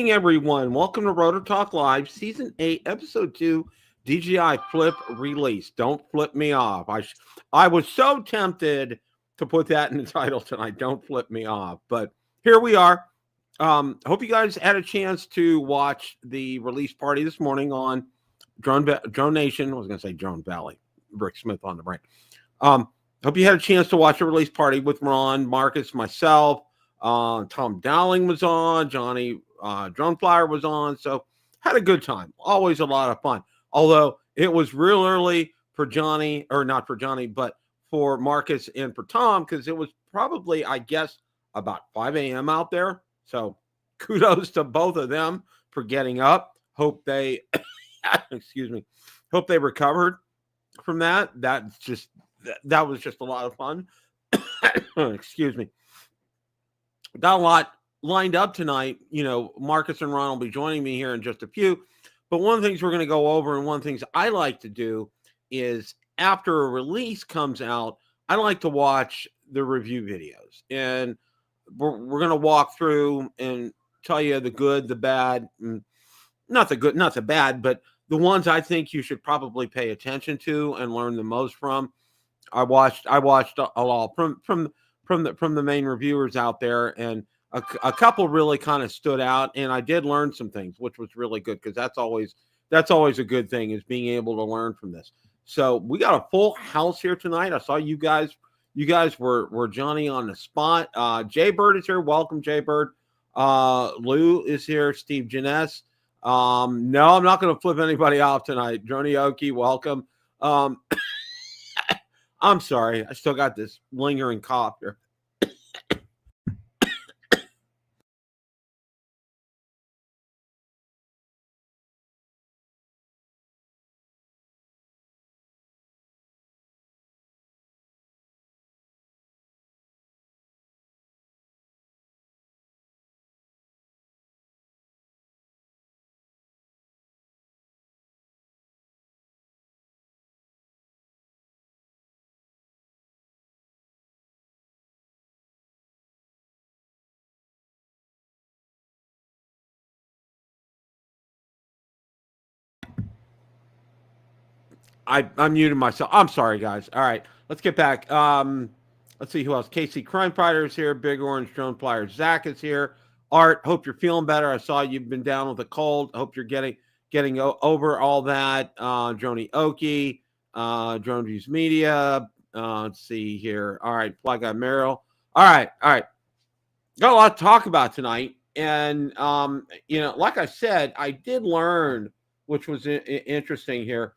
evening, everyone. Welcome to Rotor Talk Live, Season 8, Episode 2, DJI Flip Released. Don't flip me off. I was so tempted to put that in the title tonight, Don't Flip Me Off. But here we are. Hope you guys had a chance to watch the release party this morning on Drone Nation. I was going to say Drone Valley. Rick Smith on the brain. Hope you had a chance to watch the release party with Ron, Marcus, myself. Tom Dowling was on, Johnny Drone Flyer was on, so had a good time. Always a lot of fun. Although it was real early for Johnny, or not for Johnny, but for Marcus and for Tom, because it was probably, I guess, about 5 a.m. out there. So kudos to both of them for getting up. Hope they, excuse me, hope they recovered from that. That was just a lot of fun. Excuse me. Got a lot lined up tonight. You know, Marcus and Ron will be joining me here in just a few. But one of the things we're going to go over, and one of the things I like to do, is after a release comes out, I like to watch the review videos. And we're going to walk through and tell you the good, the bad, not the good, not the bad, but the ones I think you should probably pay attention to and learn the most from. I watched a lot from the main reviewers out there, and a couple really kind of stood out, and I did learn some things, which was really good, because that's always a good thing, is being able to learn from this. So we got a full house here tonight. I saw you guys were Johnny on the spot. Jay Bird is here. Welcome, Jay Bird. Lou is here. Steve Janess. No, I'm not going to flip anybody off tonight. Joni Oki, welcome. I'm sorry. I still got this lingering cough here. I muted myself. I'm sorry, guys. All right, let's get back. Let's see who else. Casey Crime Fighter is here. Big Orange Drone Flyer Zach is here. Art, hope you're feeling better. I saw you've been down with a cold. Hope you're getting over all that. Joni Oki, Drone Views Media. Let's see here. All right, Fly Guy Merrill. All right. Got a lot to talk about tonight, and you know, like I said, I did learn, which was interesting here.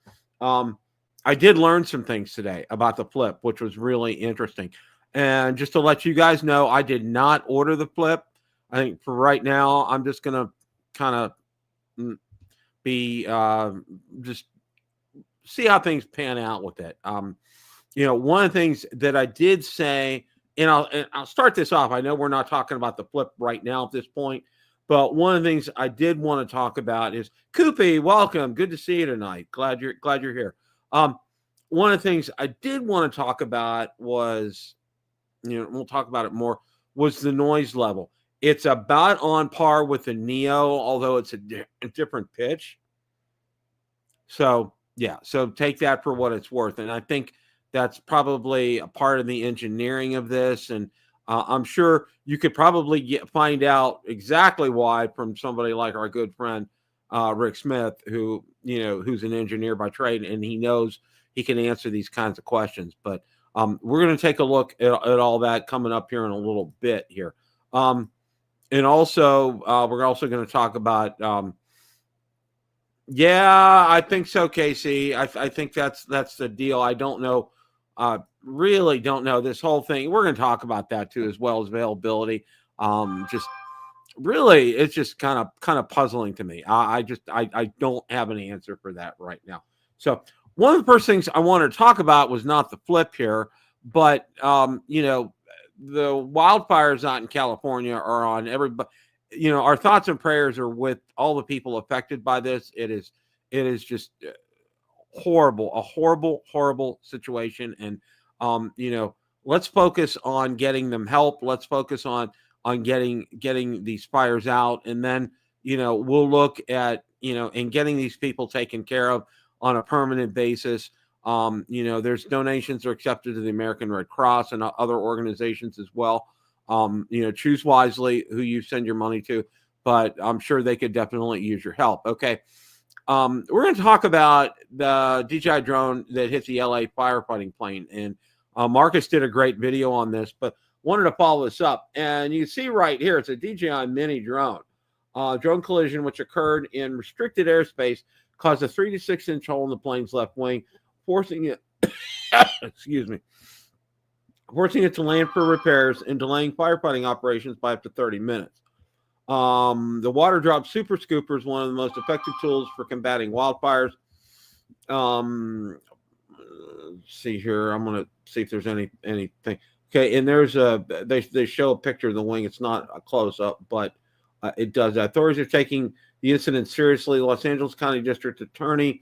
I did learn some things today about the Flip, which was really interesting. And just to let you guys know, I did not order the Flip. I think for right now, I'm just going to kind of be just see how things pan out with it. You know, one of the things that I did say, and I'll start this off. I know we're not talking about the Flip right now at this point, but one of the things I did want to talk about is Koopy. Welcome, good to see you tonight. Glad you're here. One of the things I did want to talk about was, you know, we'll talk about it more, was the noise level. It's about on par with the Neo, although it's a different pitch. So yeah, so take that for what it's worth, and I think that's probably a part of the engineering of this, and I'm sure you could probably find out exactly why from somebody like our good friend Rick Smith, who, you know, who's an engineer by trade, and he knows he can answer these kinds of questions. But we're going to take a look at all that coming up here in a little bit here, and also we're also going to talk about. Yeah, I think so, Casey. I think that's the deal. I don't know. Really don't know this whole thing. We're going to talk about that too, as well as availability. Just really, it's just kind of puzzling to me. I don't have an answer for that right now. So one of the first things I wanted to talk about was not the Flip here, but you know, the wildfires out in California are on everybody. You know, our thoughts and prayers are with all the people affected by this. It is just horrible, a horrible situation. And you know, let's focus on getting them help. Let's focus on getting these fires out, and then we'll look at, and getting these people taken care of on a permanent basis. There's donations are accepted to the American Red Cross and other organizations as well. Choose wisely who you send your money to, but I'm sure they could definitely use your help. Okay. We're going to talk about the DJI drone that hit the LA firefighting plane. And Marcus did a great video on this, but wanted to follow this up. And you see right here, it's a DJI Mini drone. Drone collision, which occurred in restricted airspace, caused a 3 to 6 inch hole in the plane's left wing, forcing it, forcing it to land for repairs and delaying firefighting operations by up to 30 minutes. The water drop super scooper is one of the most effective tools for combating wildfires. Let's see here. I'm going to see if there's anything. Okay, and there's they show a picture of the wing. It's not a close up, but it does. Authorities are taking the incident seriously. Los Angeles County District Attorney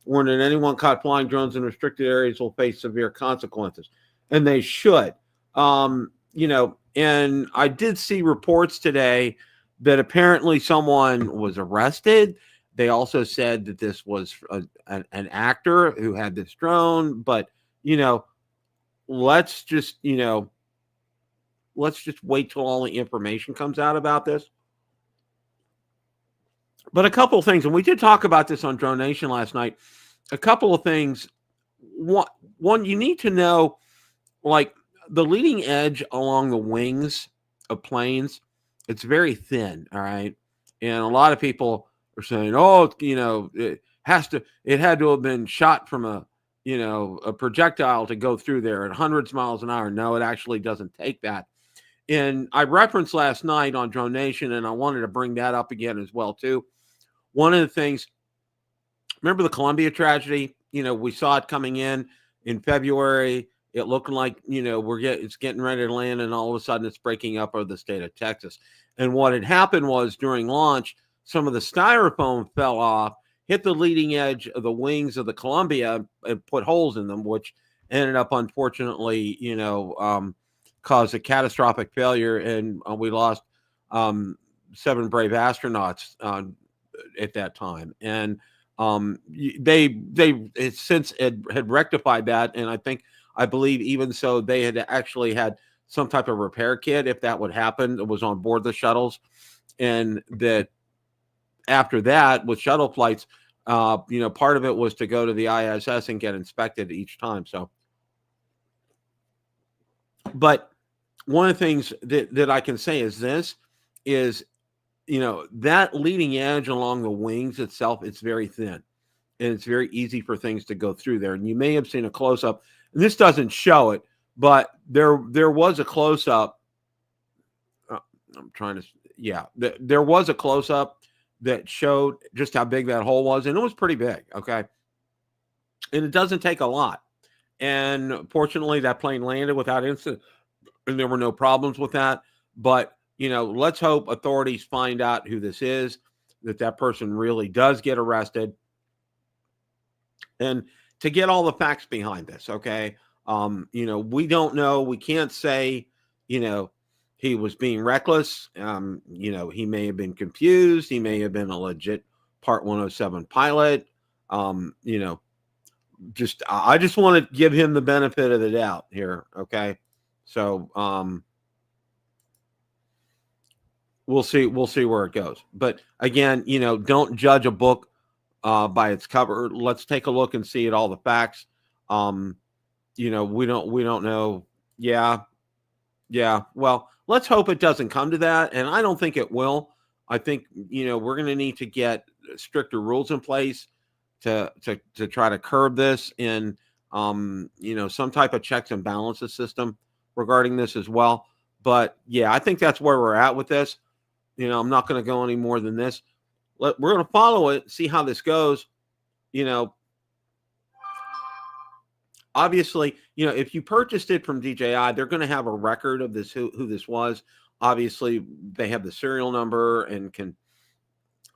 warned that anyone caught flying drones in restricted areas will face severe consequences, and they should. And I did see reports today that apparently someone was arrested. They also said that this was an actor who had this drone, but let's just wait till all the information comes out about this. But a couple of things, and we did talk about this on Drone Nation last night. A couple of things. One, you need to know, like, the leading edge along the wings of planes, it's very thin, all right? And a lot of people are saying, it had to have been shot from a projectile to go through there at hundreds of miles an hour. No, it actually doesn't take that. And I referenced last night on Drone Nation, and I wanted to bring that up again as well, too. One of the things, remember the Columbia tragedy? We saw it coming in February. It looked like, it's getting ready to land, and all of a sudden it's breaking up over the state of Texas. And what had happened was during launch, some of the styrofoam fell off, hit the leading edge of the wings of the Columbia and put holes in them, which ended up, unfortunately, caused a catastrophic failure. And we lost 7 brave astronauts at that time. And they since had rectified that. And I believe even so, they had actually had some type of repair kit, if that would happen, it was on board the shuttles. And that after that, with shuttle flights, part of it was to go to the ISS and get inspected each time. So, but one of the things that I can say is this is, that leading edge along the wings itself, it's very thin, and it's very easy for things to go through there. And you may have seen a close-up, and this doesn't show it, but there was a close-up. There was a close-up that showed just how big that hole was, and it was pretty big, okay? And it doesn't take a lot. And fortunately, that plane landed without incident, and there were no problems with that. But, let's hope authorities find out who this is, that person really does get arrested, and to get all the facts behind this, okay? We don't know. We can't say, he was being reckless. He may have been confused. He may have been a legit Part 107 pilot. I just want to give him the benefit of the doubt here, okay? So we'll see where it goes. But again, don't judge a book by its cover. Let's take a look and see at all the facts. We don't know. Yeah. Well, let's hope it doesn't come to that. And I don't think it will. I think, we're going to need to get stricter rules in place to try to curb this, and, some type of checks and balances system regarding this as well. But yeah, I think that's where we're at with this. I'm not going to go any more than this. We're going to follow it, see how this goes. Obviously, if you purchased it from DJI, they're going to have a record of this, who this was. Obviously, they have the serial number and can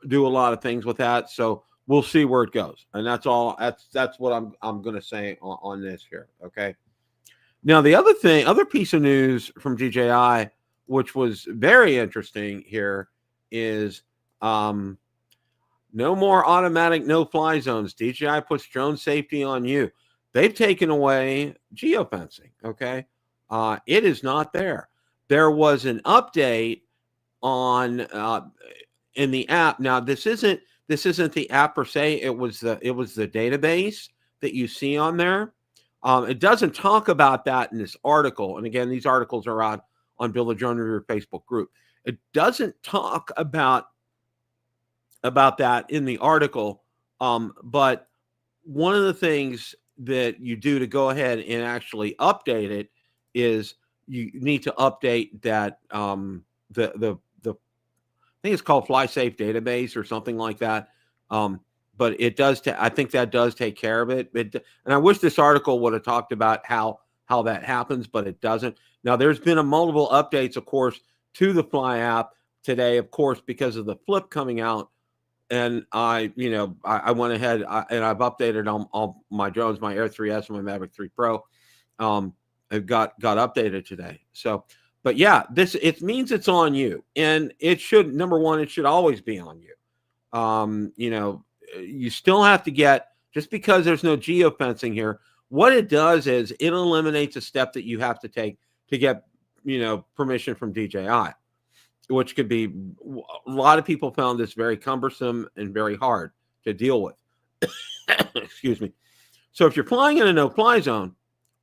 do a lot of things with that. So we'll see where it goes. And that's all. That's what I'm going to say on this here. Okay. Now, the other piece of news from DJI, which was very interesting here, is No more automatic no-fly zones. DJI puts drone safety on you. They've taken away geofencing, okay? It is not there. There was an update on in the app. Now, this isn't the app per se. It was the database that you see on there. It doesn't talk about that in this article. And again, these articles are out on Build a Drone Reviewer Facebook group. It doesn't talk about that in the article. But one of the things that you do to go ahead and actually update it is you need to update that the I think it's called Fly Safe Database or something like that. But it does. I think that does take care of it. And I wish this article would have talked about how that happens, but it doesn't. Now, there's been a multiple updates, of course, to the Fly app today, of course, because of the Flip coming out. And I went ahead and I've updated all my drones, my Air 3S and my Mavic 3 Pro. It got updated today. So, but yeah, it means it's on you, and it should. Number one, it should always be on you. You still have to get, just because there's no geofencing here. What it does is it eliminates a step that you have to take to get permission from DJI, which could be, a lot of people found this very cumbersome and very hard to deal with. Excuse me. So if you're flying in a no-fly zone,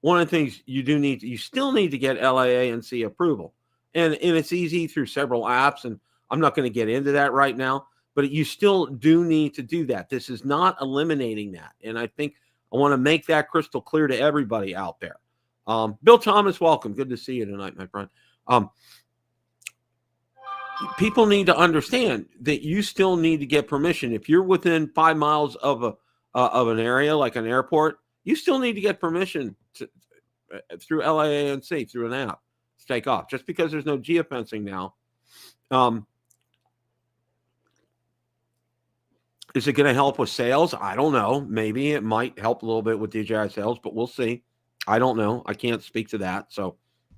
one of the things you still need to get LAANC approval. And it's easy through several apps, and I'm not going to get into that right now, but you still do need to do that. This is not eliminating that. And I think I want to make that crystal clear to everybody out there. Bill Thomas, welcome. Good to see you tonight, my friend. People need to understand that you still need to get permission. If you're within 5 miles of an area like an airport, you still need to get permission through LAANC, through an app, to take off. Just because there's no geofencing now. Is it going to help with sales? I don't know. Maybe it might help a little bit with DJI sales, but we'll see. I don't know. I can't speak to that. So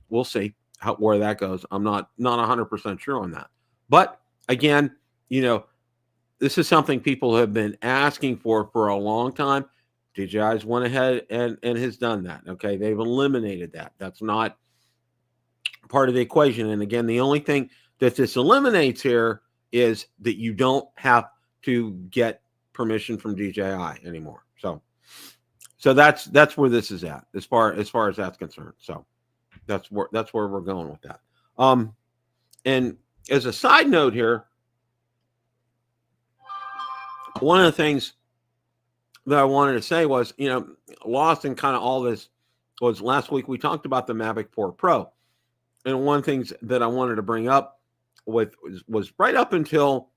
we'll see where that goes. I'm not 100% sure on that. But again, this is something people have been asking for a long time. DJI's went ahead and has done that. Okay. They've eliminated that. That's not part of the equation. And again, the only thing that this eliminates here is that you don't have to get permission from DJI anymore. So that's where this is at as far as that's concerned. So that's where we're going with that. And as a side note here, one of the things that I wanted to say was, lost in kind of all this was last week we talked about the Mavic 4 Pro. And one of the things that I wanted to bring up was right up until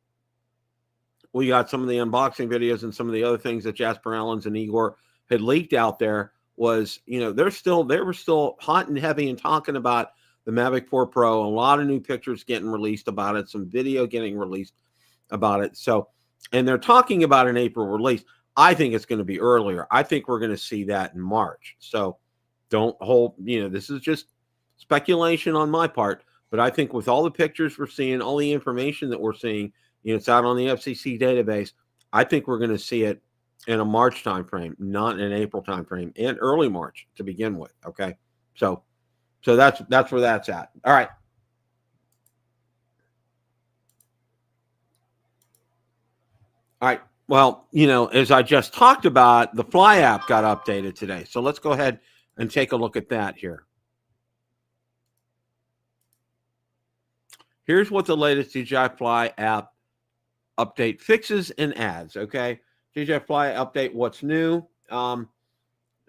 we got some of the unboxing videos and some of the other things that Jasper Allens and Igor had leaked out there was, they were still hot and heavy and talking about the Mavic 4 Pro, a lot of new pictures getting released about it, some video getting released about it. So, and they're talking about an April release. I think it's going to be earlier. I think we're going to see that in March. So don't hold, this is just speculation on my part, but I think with all the pictures we're seeing, all the information that we're seeing, it's out on the FCC database. I think we're going to see it in a March timeframe, not an April timeframe, and early March to begin with. Okay. So that's where that's at. All right. All right. Well, as I just talked about, the Fly app got updated today. So let's go ahead and take a look at that here. Here's what the latest DJI Fly app update fixes and adds. Okay. DJI Fly update, what's new?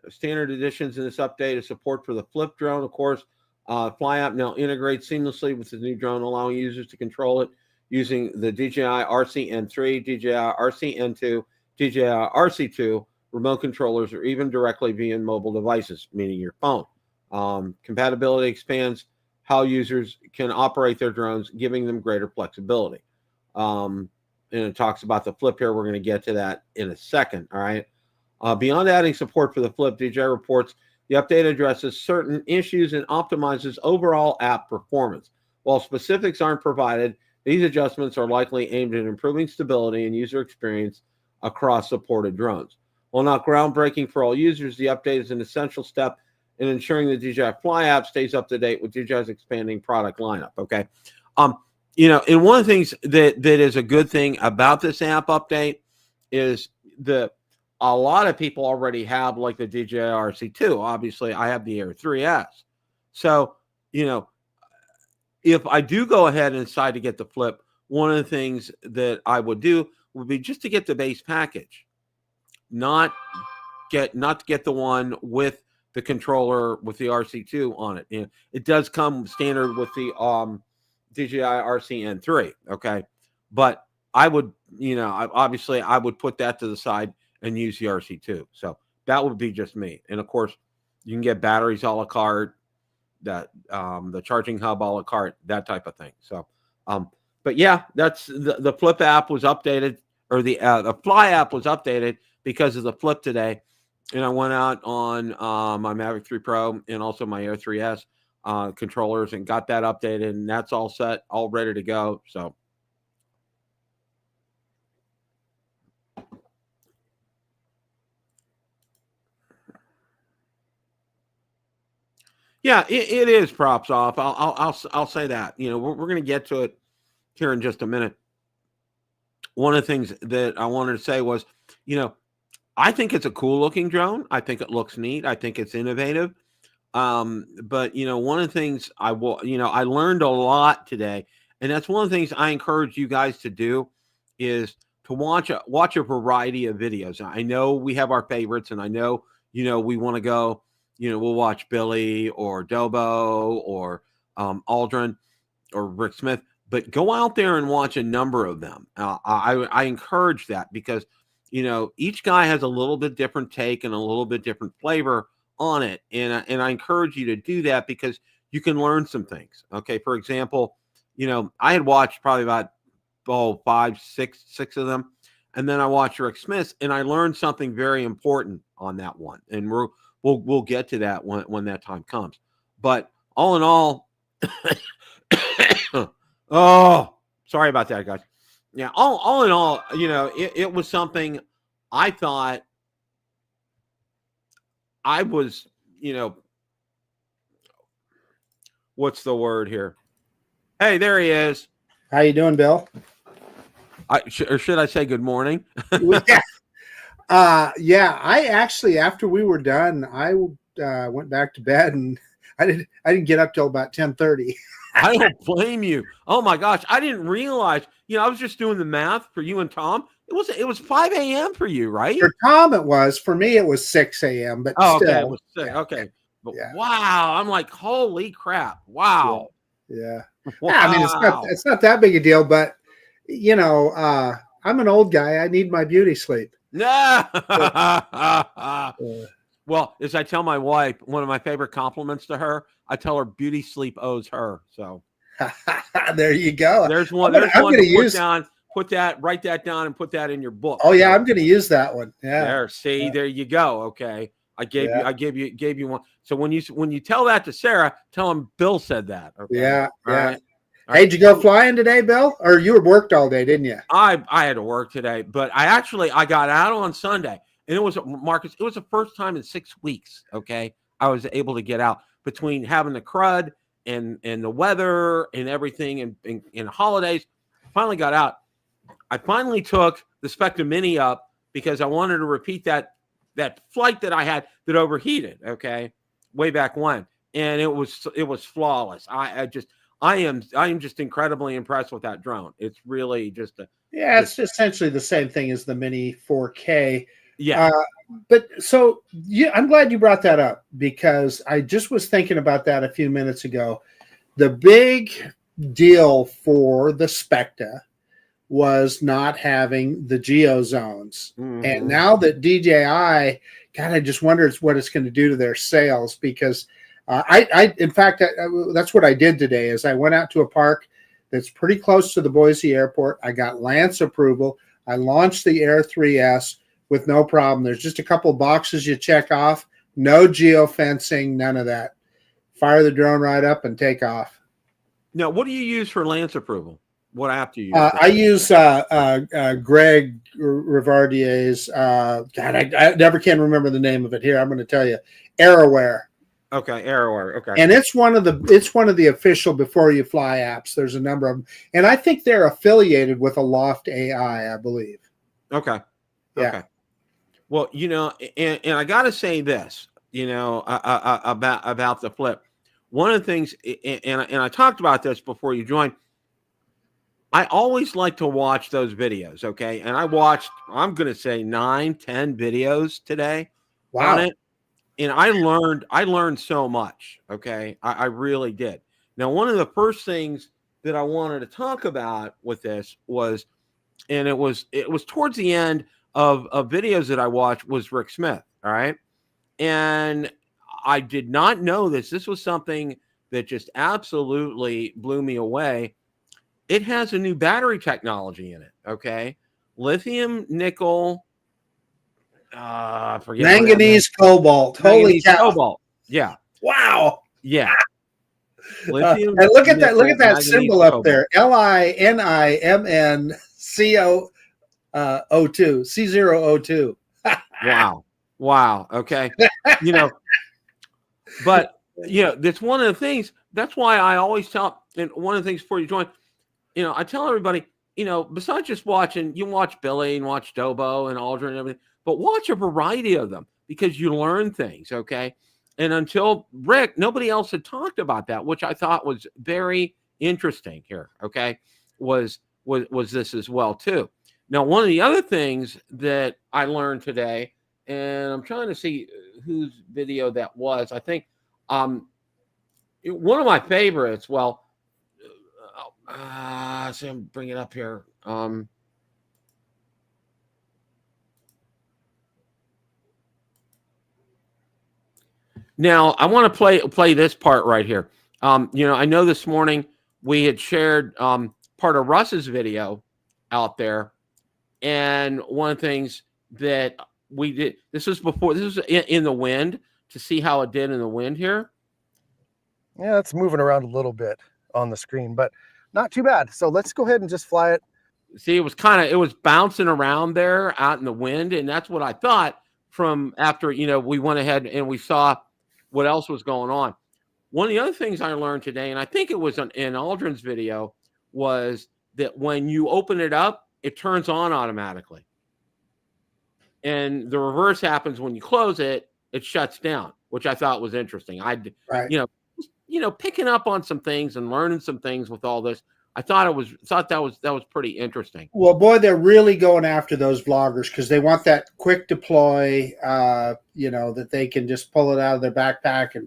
Standard additions in this update is support for the Flip drone. Of course, Fly app now integrates seamlessly with the new drone, allowing users to control it using the DJI RC-N3, DJI RC-N2, DJI RC-2 remote controllers, or even directly via mobile devices, meaning your phone. Compatibility expands how users can operate their drones, giving them greater flexibility. And it talks about the Flip here. We're going to get to that in a second. All right. Beyond adding support for the Flip, DJI reports the update addresses certain issues and optimizes overall app performance. While specifics aren't provided, These adjustments are likely aimed at improving stability and user experience across supported drones. While not groundbreaking for all users, the update is an essential step in ensuring the DJI Fly app stays up to date with DJI's expanding product lineup. Okay. And one of the things that is a good thing about this app update is a lot of people already have like the DJI RC-2. Obviously, I have the Air 3S. So, if I do go ahead and decide to get the Flip, one of the things that I would do would be just to get the base package, not get the one with the controller with the RC-2 on it. And it does come standard with the DJI RC-N3. Okay, but I would, obviously I would put that to the side and use the RC-2. So that would be just me. And of course, you can get batteries a la carte, that the charging hub a la carte, that type of thing. So, but yeah, that's the Flip app was updated, or the Fly app was updated because of the Flip today. And I went out on my Mavic 3 Pro and also my Air 3S controllers and got that updated, and that's all set, all ready to go. So. Yeah, it is props off. I'll say that. We're going to get to it here in just a minute. One of the things that I wanted to say was, I think it's a cool looking drone. I think it looks neat. I think it's innovative. But one of the things I learned a lot today, and that's one of the things I encourage you guys to do, is to watch a variety of videos. I know we have our favorites, and I know we want to go. We'll watch Billy or Dobo or Aldrin or Rick Smith, but go out there and watch a number of them. I encourage that because, each guy has a little bit different take and a little bit different flavor on it. And I encourage you to do that because you can learn some things. Okay. For example, I had watched probably about 5, 6 of them. And then I watched Rick Smith and I learned something very important on that one. And we'll get to that when that time comes. But all in all, oh, sorry about that, guys. Yeah, all in all, it was something I thought I was, what's the word here? Hey, there he is. How you doing, Bill? Or should I say good morning? Yeah. I actually, after we were done, I went back to bed and I didn't get up till about 10:30. I don't blame you. Oh my gosh, I didn't realize. I was just doing the math for you and Tom. It was 5 a.m. for you, right? For Tom, it was. For me, it was 6 a.m. But still, okay, it was 6. Okay, but wow, I'm like, holy crap! Wow. Yeah. Wow. I mean, it's not that big a deal, but I'm an old guy. I need my beauty sleep. No. Well, as I tell my wife, one of my favorite compliments to her, I tell her beauty sleep owes her. So there you go. There's one. I'm going to write that down and put that in your book. Oh yeah, I'm going to use that one. Yeah. There you go. Okay. I gave you one. So when you tell that to Sarah, tell him Bill said that. Okay? Yeah. All right. Hey, did you go flying today, Bill? Or you were worked all day, didn't you? I had to work today, but I got out on Sunday, and it was, Marcus, it was the first time in 6 weeks. Okay, I was able to get out between having the crud and the weather and everything and holidays. Finally got out. I finally took the Spectrum Mini up because I wanted to repeat that flight that I had that overheated. Okay, way back when, and it was flawless. I am just incredibly impressed with that drone. It's really just it's essentially the same thing as the Mini 4K. Yeah. But so I'm glad you brought that up because I just was thinking about that a few minutes ago. The big deal for the Specta was not having the geo zones. Mm-hmm. And now that DJI, God, I just wonder what it's going to do to their sales because in fact, that's what I did today is I went out to a park that's pretty close to the Boise airport. I got Lance approval. I launched the Air 3S with no problem. There's just a couple of boxes you check off. No geofencing, none of that. Fire the drone right up and take off. Now, what do you use for Lance approval? What app do you use? I use Greg Rivardier's. God, I never can remember the name of it. Here, I'm going to tell you, AirAware. Okay, AirAware. Okay, and it's one of the official Before You Fly apps. There's a number of them, and I think they're affiliated with Aloft AI, I believe. Okay, yeah. Okay. Well, and I got to say this, about the Flip. One of the things, and I talked about this before you joined. I always like to watch those videos, okay? And I watched, I'm going to say 9-10 videos today on it. And I learned so much, okay? I really did. Now, one of the first things that I wanted to talk about with this was, and it was towards the end of videos that I watched, was Rick Smith, all right? And I did not know this. This was something that just absolutely blew me away. It has a new battery technology in it, okay? Lithium, nickel, manganese, cobalt. Holy cow. Cobalt. Yeah. Wow. Yeah. Lithium, and look at that symbol up cobalt. there. LINIMNCO02. C002. Wow. Okay. But that's one of the things. That's why I always tell, and one of the things before you join, I tell everybody, besides just watching, you watch Billy and watch Dobo and Aldrin and everything, but watch a variety of them because you learn things, okay? And until Rick, nobody else had talked about that, which I thought was very interesting here, okay? Was this as well, too. Now, one of the other things that I learned today, and I'm trying to see whose video that was, I think one of my favorites, so I'm bringing it up here. Now I want to play this part right here. I know this morning we had shared part of Russ's video out there, and one of the things that we did, this was in the wind, to see how it did in the wind here. Yeah, it's moving around a little bit on the screen, but not too bad. So let's go ahead and just fly it. See, it was bouncing around there out in the wind, and that's what I thought from after, we went ahead and we saw what else was going on. One of the other things I learned today, and I think it was in Aldrin's video, was that when you open it up, it turns on automatically. And the reverse happens when you close it, it shuts down, which I thought was interesting. Picking up on some things and learning some things with all this, I thought that was pretty interesting. Well, boy, they're really going after those vloggers because they want that quick deploy, that they can just pull it out of their backpack and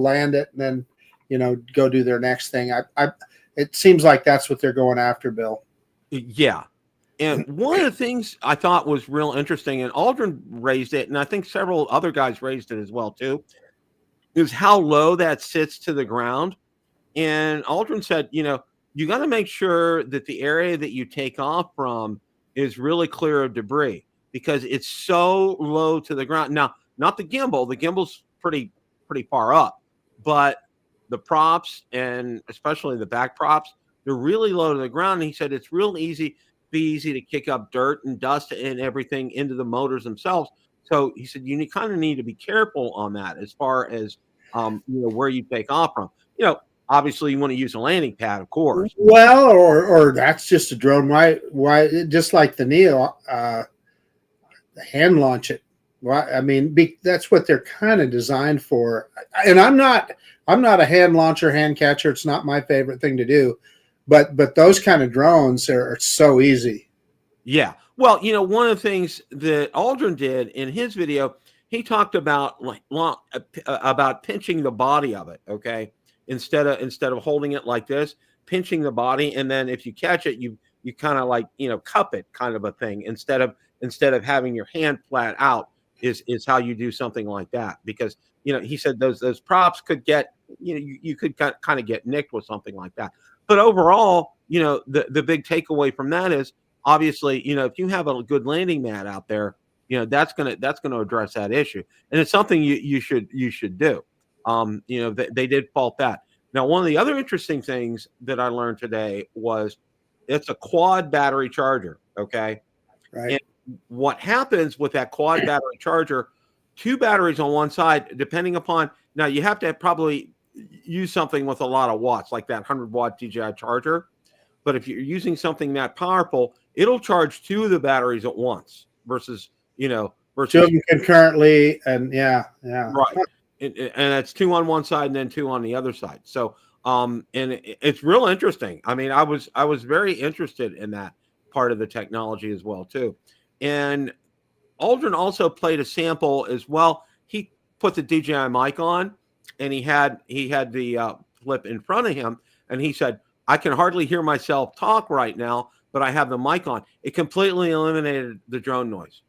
land it and then, go do their next thing. It seems like that's what they're going after, Bill. Yeah. And one of the things I thought was real interesting, and Aldrin raised it, and I think several other guys raised it as well, too, is how low that sits to the ground. And Aldrin said, you got to make sure that the area that you take off from is really clear of debris because it's so low to the ground. Now, not the gimbal. The gimbal's pretty far up, but the props, and especially the back props, they're really low to the ground. And he said it's real easy to kick up dirt and dust and everything into the motors themselves. So he said you kind of need to be careful on that as far as where you take off from. Obviously, you want to use a landing pad, of course. Well, or that's just a drone. Why? Just like the Neo, hand launch it. Why? I mean, that's what they're kind of designed for. And I'm not a hand launcher, hand catcher. It's not my favorite thing to do, but those kind of drones are so easy. Yeah. Well, one of the things that Aldrin did in his video, he talked about about pinching the body of it. Okay. Instead of holding it like this, pinching the body, and then if you catch it, you kind of cup it, kind of a thing. Instead of having your hand flat out is how you do something like that. Because he said those props could get you could kind of get nicked with something like that. But overall, the big takeaway from that is obviously if you have a good landing mat out there, that's gonna address that issue, and it's something you should do. They did fault that. Now, one of the other interesting things that I learned today was it's a quad battery charger. Okay. Right. And what happens with that quad battery charger, 2 batteries on one side, depending upon, now you have to probably use something with a lot of watts, like that 100-watt DJI charger. But if you're using something that powerful, it'll charge 2 of the batteries at once versus, versus 2 of them concurrently. And yeah. right. And that's 2 on one side and then 2 on the other side. So, and it's real interesting. I mean, I was very interested in that part of the technology as well too. And Aldrin also played a sample as well. He put the DJI mic on, and he had the Flip in front of him, and he said, "I can hardly hear myself talk right now, but I have the mic on." It completely eliminated the drone noise.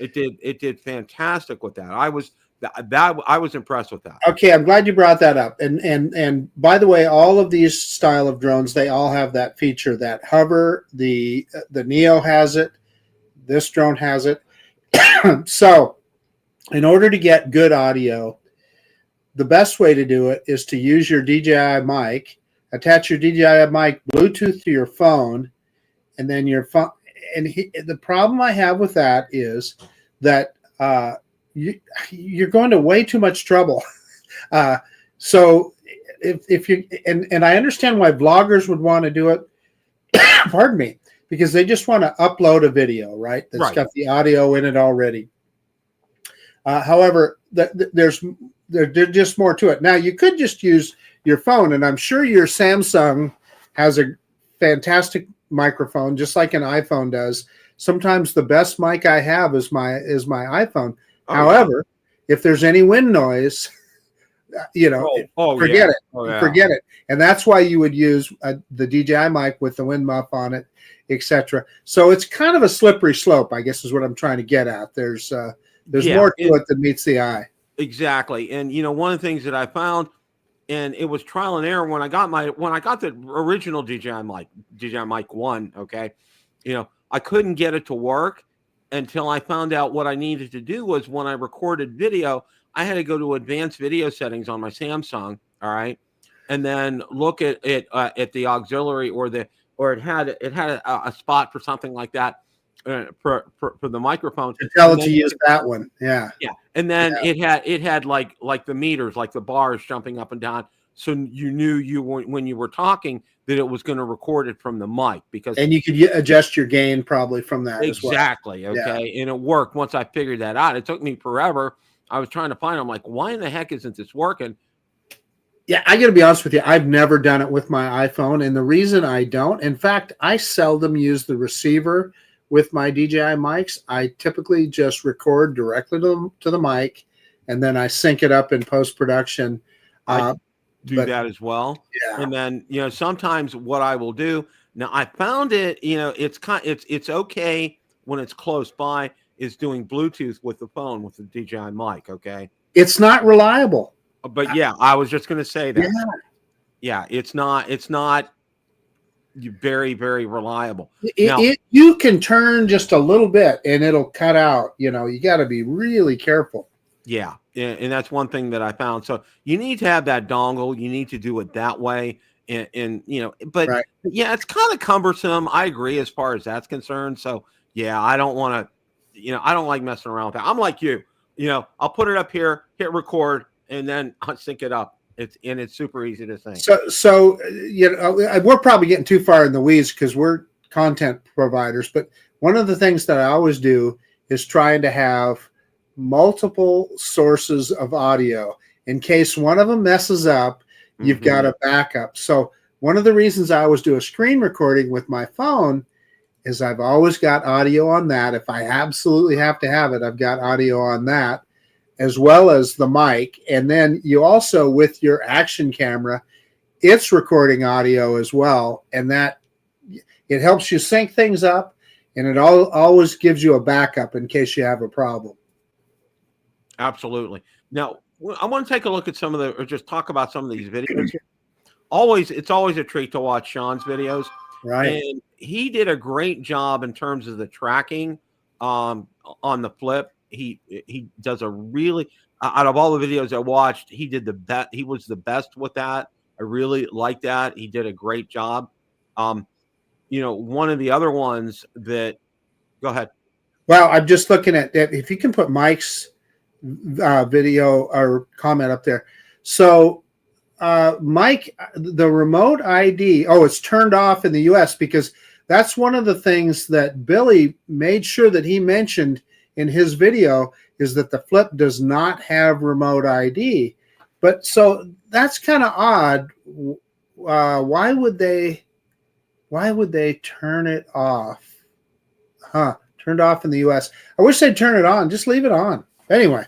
It did fantastic with that. I was impressed with that. Okay, I'm glad you brought that up. And by the way, all of these style of drones, they all have that feature, that hover. The Neo has it. This drone has it. So, in order to get good audio, the best way to do it is to use your DJI mic, attach your DJI mic Bluetooth to your phone, and then your phone. And the problem I have with that is that you're going to way too much trouble. So if you and I understand why vloggers would want to do it, pardon me, because they just want to upload a video, right? That's got the audio in it already. However, there's just more to it. Now, you could just use your phone, and I'm sure your Samsung has a fantastic microphone, just like an iPhone does. Sometimes the best mic I have is my iPhone. However, if there's any wind noise, forget it. Forget it. And that's why you would use the DJI mic with the wind muff on it, etc. So it's kind of a slippery slope, I guess, is what I'm trying to get at. There's more to it than meets the eye. Exactly. And one of the things that I found, and it was trial and error when I got the original DJI mic 1. Okay, I couldn't get it to work until I found out what I needed to do was when I recorded video, I had to go to advanced video settings on my Samsung. All right. And then look at the auxiliary or it had a spot for something like that for the microphone. To tell it to use that one. Yeah. Yeah. And then it had like the meters, like the bars jumping up and down. So you knew when you were talking that it was going to record it from the mic and you could adjust your gain probably from that exactly. As well. Okay. Yeah. And it worked once I figured that out. It took me forever. I was trying to find it. I'm like, why in the heck isn't this working? Yeah, I got to be honest with you. I've never done it with my iPhone, and the reason I don't, in fact, I seldom use the receiver with my DJI mics. I typically just record directly to the mic, and then I sync it up in post-production. Do that as well. Yeah. And then, sometimes what I will do now, I found it, it's okay when it's close by, is doing Bluetooth with the phone with the DJI mic. Okay. It's not reliable. But yeah, I was just going to say that. Yeah. It's not very, very reliable. You can turn just a little bit and it'll cut out. You got to be really careful. Yeah. And that's one thing that I found. So you need to have that dongle. You need to do it that way. But yeah, it's kind of cumbersome. I agree as far as that's concerned. So yeah, I don't want to, I don't like messing around with that. I'm like you, I'll put it up here, hit record, and then I'll sync it up. It's super easy to sync. So we're probably getting too far in the weeds because we're content providers. But one of the things that I always do is trying to have multiple sources of audio in case one of them messes up. You've got a backup. So one of the reasons I always do a screen recording with my phone is I've always got audio on that. If I absolutely have to have it, I've got audio on that, as well as the mic. And then you also, with your Action camera, it's recording audio as well. And that it helps you sync things up, and it always gives you a backup in case you have a problem. Absolutely. Now, I want to take a look at or just talk about some of these videos. It's always a treat to watch Sean's videos. Right. And he did a great job in terms of the tracking on the Flip. He does a really, out of all the videos I watched, he did the best. He was the best with that. I really like that. He did a great job. You know, one of the other ones that, go ahead. Well, I'm just looking at that. If you can put Mike's video or comment up there. So, Mike, the remote ID, it's turned off in the US, because that's one of the things that Billy made sure that he mentioned in his video, is that the Flip does not have remote ID. But so that's kind of odd. Why would they turn it off? Turned off in the US. I wish they'd turn it on. Just leave it on. Anyway,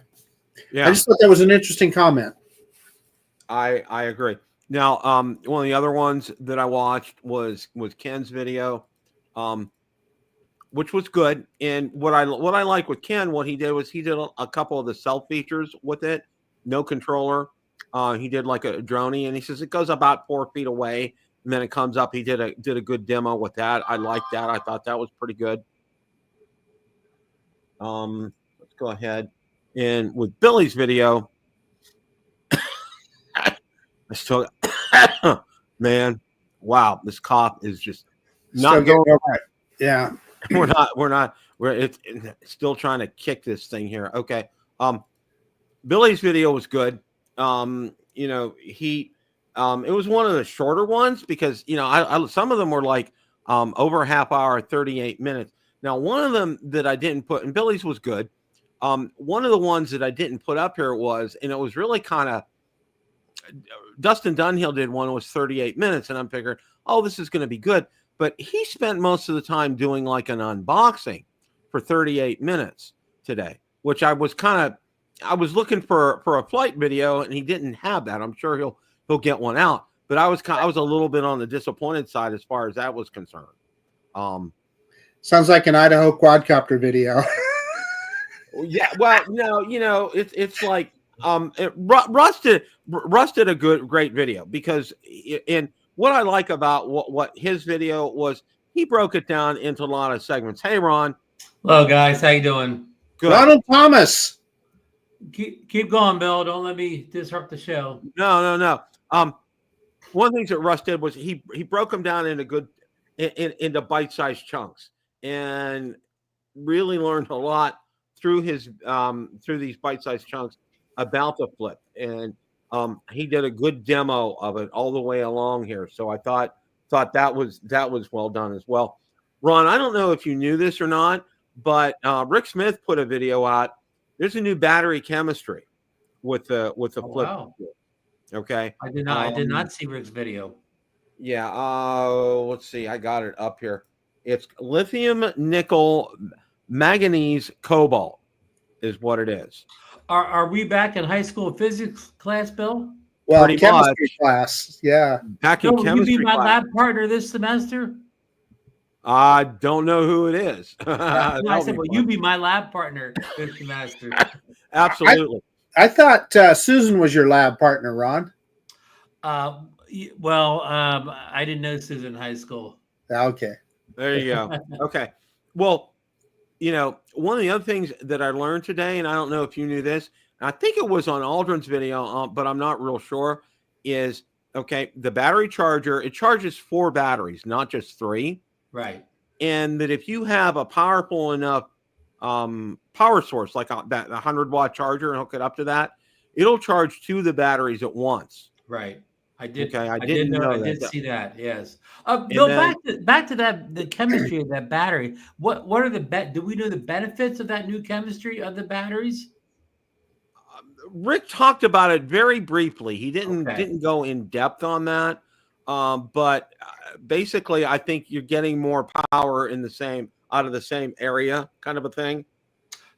Yeah, I just thought that was an interesting comment. I agree. Now, one of the other ones that I watched was Ken's video, which was good. And what I like with Ken, what he did was he did a couple of the self features with it, no controller. He did like a droney, and he says it goes about 4 feet away, and then it comes up. He did a good demo with that. I liked that. I thought that was pretty good. Let's go ahead, and with Billy's video, I still, man, wow, this cough is just not going away. Yeah, we're still trying to kick this thing here. Okay. Billy's video was good. You know, it was one of the shorter ones, because, you know, I some of them were like over a half hour, 38 minutes. Now, one of them that I didn't put, and Billy's was good. One of the ones that I didn't put up here was, and it was really kind of, Dustin Dunhill did one, was 38 minutes, and I'm figuring, oh, this is going to be good. But he spent most of the time doing like an unboxing for 38 minutes today, which I was looking for a flight video, and he didn't have that. I'm sure he'll get one out, but I was a little bit on the disappointed side as far as that was concerned. Sounds like an Idaho quadcopter video. Yeah, well, no, you know, it's like Russ did a great video, because and what I like about what his video was, he broke it down into a lot of segments. Hey, Ron. Hello, guys. How you doing? Good. Ronald Thomas. Keep going, Bill. Don't let me disrupt the show. No. One of the things that Russ did was he broke them down into bite-sized chunks, and really learned a lot through these bite-sized chunks about the Flip. And he did a good demo of it all the way along here. So I thought that was well done as well. Ron, I don't know if you knew this or not, but Rick Smith put a video out. There's a new battery chemistry with the Flip. Wow. Okay. I did not see Rick's video. Yeah. Let's see. I got it up here. It's lithium, nickel, manganese, cobalt is what it is. Are we back in high school physics class, Bill? Well, Pretty chemistry much. class. Yeah. Back in Will you chemistry be my class. lab partner this semester? I don't know who it is. I said, will you be my lab partner this semester? Absolutely. I thought Susan was your lab partner, Ron. I didn't know Susan in high school. Okay. There you go. Okay. Well, you know, one of the other things that I learned today, and I don't know if you knew this, and I think it was on Aldrin's video, but I'm not real sure, is, okay, the battery charger, it charges 4 batteries, not just 3. Right. And that if you have a powerful enough power source, like that 100-watt charger, and hook it up to that, it'll charge 2 of the batteries at once. Right. I did. Okay, I did know. I did see that. Yes. Bill, back to that, the chemistry of that battery. What are do we know the benefits of that new chemistry of the batteries? Rick talked about it very briefly. He didn't go in depth on that. But basically, I think you're getting more power out of the same area, kind of a thing.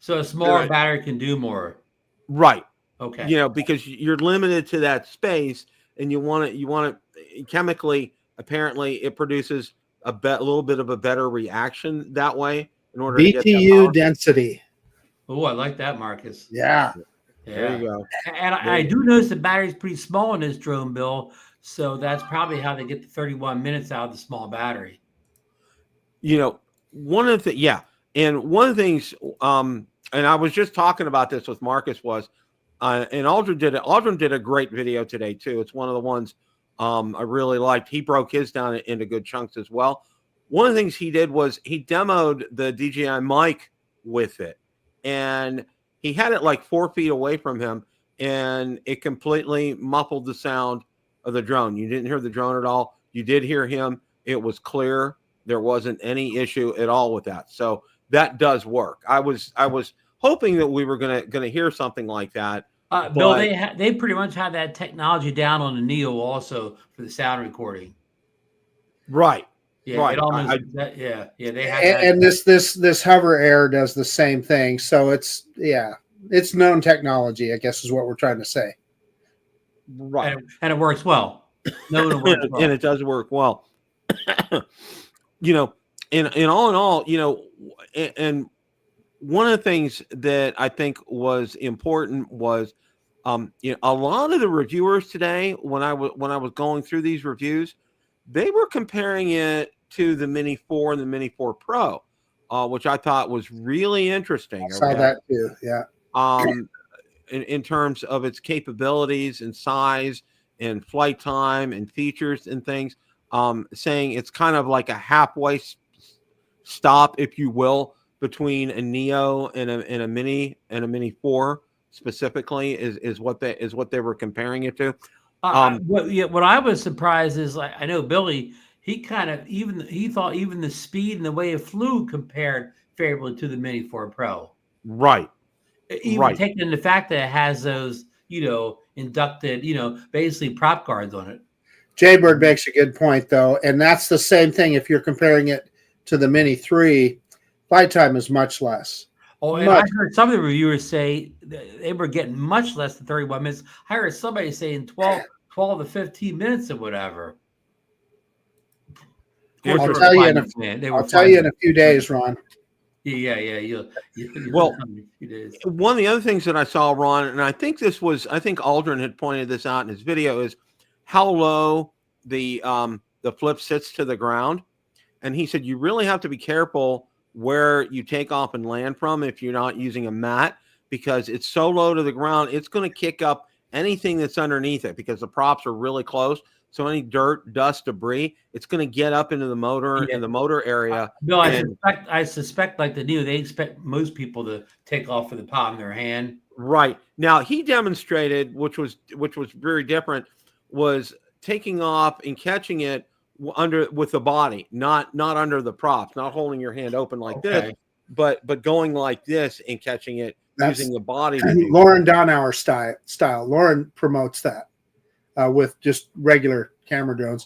So a smaller battery can do more. Right. Okay. You know, because you're limited to that space, and you want it chemically. Apparently, it produces a little bit of a better reaction that way in order to get that power. BTU density. Oh, I like that, Marcus. Yeah. There you go. And I do notice the battery's pretty small in this drone, Bill. So that's probably how they get the 31 minutes out of the small battery. You know, one of the things, and I was just talking about this with Marcus, was, and Aldrin did a great video today too. It's one of the ones I really liked. He broke his down into good chunks as well. One of the things he did was he demoed the DJI mic with it, and he had it like 4 feet away from him, and it completely muffled the sound of the drone. You didn't hear the drone at all. You did hear him. It was clear. There wasn't any issue at all with that. So that does work. I was hoping that we were gonna hear something like that. Bill, they pretty much have that technology down on the Neo also for the sound recording. Right. Yeah, right. It almost, they have and this Hover Air does the same thing. So it's known technology, I guess is what we're trying to say. Right. And it works well. No, it works well. And it does work well. In all, and one of the things that I think was important was, a lot of the reviewers today, when I was going through these reviews, they were comparing it to the Mini 4 and the Mini 4 Pro, which I thought was really interesting. I saw that too. Yeah. In terms of its capabilities and size and flight time and features and things, saying it's kind of like a halfway stop, if you will, between a Neo and a Mini and a Mini 4 specifically is what they were comparing it to. What I was surprised is, like, I know Billy, he thought even the speed and the way it flew compared favorably to the Mini 4 Pro. Right. Even taking the fact that it has those, inducted, basically prop guards on it. Jaybird makes a good point, though, and that's the same thing if you're comparing it to the Mini 3. Flight time is much less. Oh, and I heard some of the reviewers say they were getting much less than 31 minutes. I heard somebody saying 12 to 15 minutes or whatever. I'll tell you in a few days, Ron. Yeah. Well, one of the other things that I saw, Ron, and I think Aldrin had pointed this out in his video, is how low the Flip sits to the ground. And he said you really have to be careful where you take off and land from if you're not using a mat, because it's so low to the ground, it's going to kick up anything that's underneath it, because the props are really close. So any dirt, dust, debris, it's going to get up into the motor and the motor area. Bill, I suspect like the Neo, they expect most people to take off with the palm of their hand. Right. Now he demonstrated, which was very different, was taking off and catching it with the body, not under the props, not holding your hand open like this, but going like this and catching it. That's using the body. Lauren Donauer style. Lauren promotes that with just regular camera drones.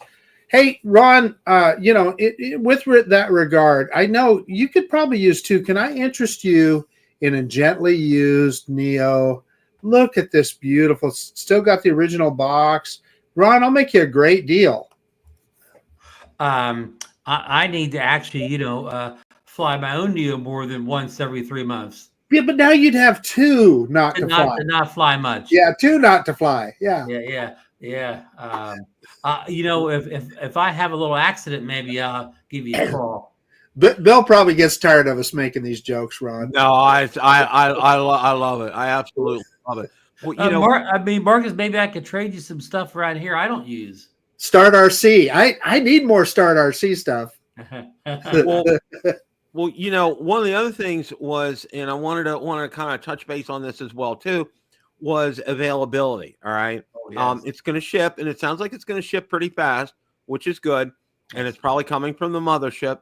Hey, Ron, with that regard, I know you could probably use two. Can I interest you in a gently used Neo? Look at this beautiful, still got the original box. Ron, I'll make you a great deal. I need to actually, fly my own Neo more than once every 3 months. Yeah, but now you'd have two not to fly much. Yeah, two not to fly. Yeah. If I have a little accident, maybe I'll give you a call. But Bill probably gets tired of us making these jokes, Ron. No, I love it. I absolutely love it. Well, Marcus, maybe I could trade you some stuff around here I don't use. Start RC. I need more Start RC stuff. Well, one of the other things was, and I wanted to kind of touch base on this as well too, was availability. All right. Oh, yes. It's going to ship, and it sounds like it's going to ship pretty fast, which is good. And it's probably coming from the mothership.